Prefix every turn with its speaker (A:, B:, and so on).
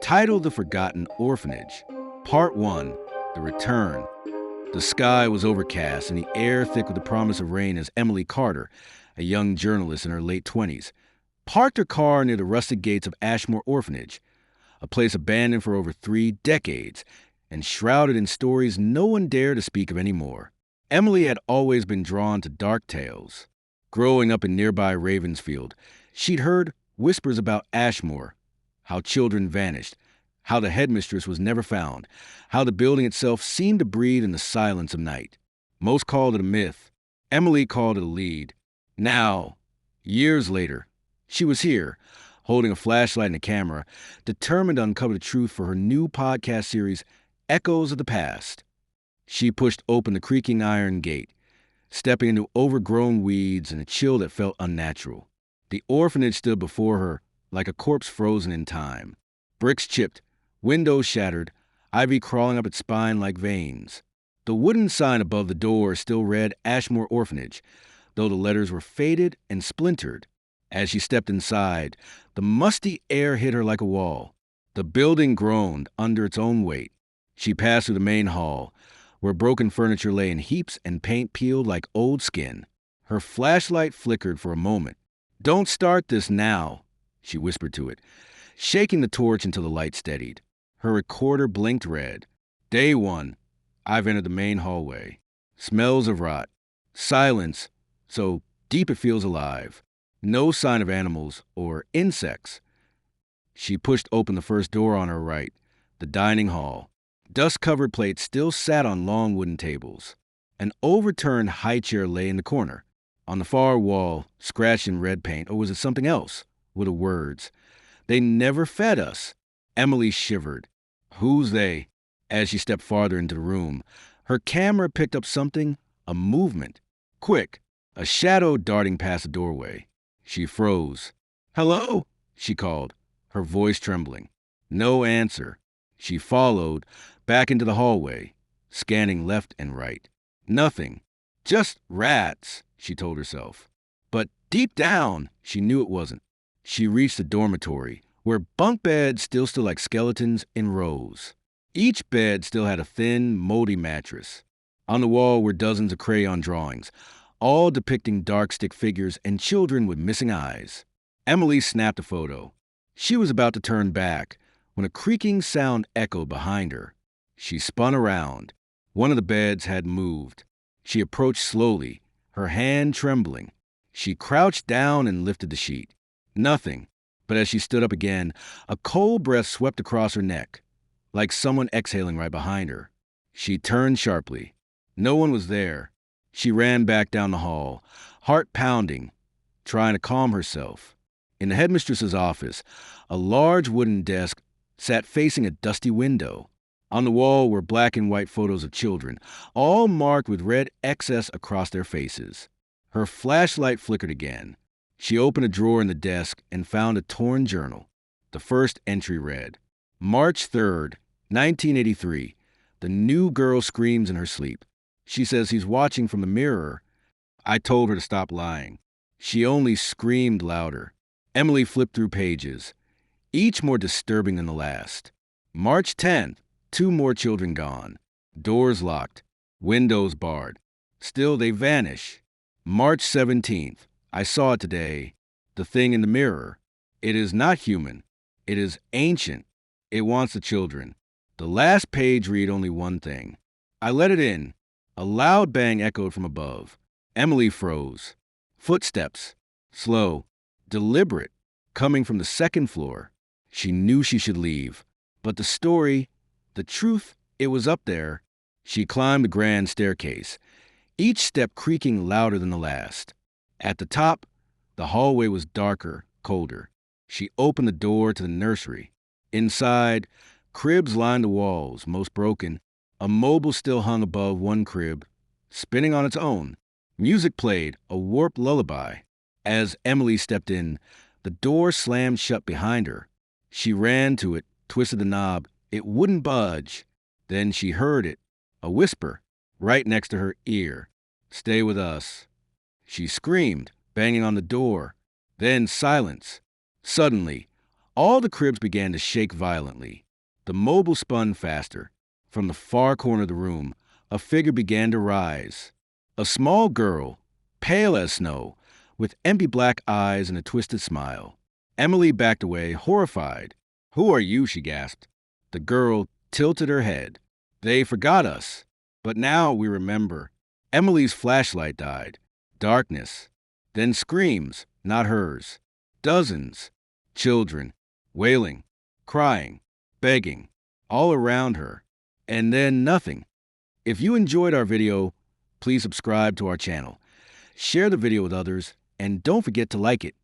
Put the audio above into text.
A: Titled The Forgotten Orphanage, Part 1, The Return. The sky was overcast and the air thick with the promise of rain as Emily Carter, a young journalist in her late 20s, parked her car near the rusted gates of Ashmoor Orphanage, a place abandoned for over 3 decades and shrouded in stories no one dared to speak of anymore. Emily had always been drawn to dark tales. Growing up in nearby Ravensfield, she'd heard whispers about Ashmoor, how children vanished, how the headmistress was never found, how the building itself seemed to breathe in the silence of night. Most called it a myth. Emily called it a lead. Now, years later, she was here, holding a flashlight and a camera, determined to uncover the truth for her new podcast series, Echoes of the Past. She pushed open the creaking iron gate, stepping into overgrown weeds and a chill that felt unnatural. The orphanage stood before her like a corpse frozen in time. Bricks chipped, windows shattered, ivy crawling up its spine like veins. The wooden sign above the door still read Ashmoor Orphanage, though the letters were faded and splintered. As she stepped inside, the musty air hit her like a wall. The building groaned under its own weight. She passed through the main hall, where broken furniture lay in heaps and paint peeled like old skin. Her flashlight flickered for a moment. "Don't start this now," she whispered to it, shaking the torch until the light steadied. Her recorder blinked red. Day 1. I've entered the main hallway. Smells of rot. Silence, so deep it feels alive. No sign of animals or insects. She pushed open the first door on her right, the dining hall. Dust-covered plates still sat on long wooden tables. An overturned high chair lay in the corner. On the far wall, scratched in red paint, or was it something else, were the words, "They never fed us." Emily shivered. Who's they? As she stepped farther into the room, her camera picked up something, a movement. Quick, a shadow darting past the doorway. She froze. "Hello?" she called, her voice trembling. No answer. She followed, back into the hallway, scanning left and right. Nothing. Just rats, she told herself. But deep down, she knew it wasn't. She reached the dormitory, where bunk beds still stood like skeletons in rows. Each bed still had a thin, moldy mattress. On the wall were dozens of crayon drawings, all depicting dark stick figures and children with missing eyes. Emily snapped a photo. She was about to turn back when a creaking sound echoed behind her. She spun around. One of the beds had moved. She approached slowly, her hand trembling. She crouched down and lifted the sheet. Nothing. But as she stood up again, a cold breath swept across her neck, like someone exhaling right behind her. She turned sharply. No one was there. She ran back down the hall, heart pounding, trying to calm herself. In the headmistress's office, a large wooden desk sat facing a dusty window. On the wall were black and white photos of children, all marked with red XS across their faces. Her flashlight flickered again. She opened a drawer in the desk and found a torn journal. The first entry read, March 3rd, 1983. The new girl screams in her sleep. She says he's watching from the mirror. I told her to stop lying. She only screamed louder. Emily flipped through pages, each more disturbing than the last. March 10th, 2 more children gone. Doors locked, windows barred. Still they vanish. March 17th, I saw it today. The thing in the mirror. It is not human. It is ancient. It wants the children. The last page read only one thing. I let it in. A loud bang echoed from above. Emily froze. Footsteps. Slow. Deliberate. Coming from the second floor. She knew she should leave. But the story, the truth, it was up there. She climbed the grand staircase, each step creaking louder than the last. At the top, the hallway was darker, colder. She opened the door to the nursery. Inside, cribs lined the walls, most broken. A mobile still hung above one crib, spinning on its own. Music played, a warped lullaby. As Emily stepped in, the door slammed shut behind her. She ran to it, twisted the knob. It wouldn't budge. Then she heard it, a whisper, right next to her ear. "Stay with us." She screamed, banging on the door. Then silence. Suddenly, All the cribs began to shake violently. The mobile spun faster. From the far corner of the room, a figure began to rise. A small girl, pale as snow, with empty black eyes and a twisted smile. Emily backed away, horrified. "Who are you?" she gasped. The girl tilted her head. "They forgot us. But now we remember." Emily's flashlight died. Darkness. Then screams, not hers. Dozens. Children. Wailing. Crying. Begging. All around her. And then nothing. If you enjoyed our video, please subscribe to our channel. Share the video with others, and don't forget to like it.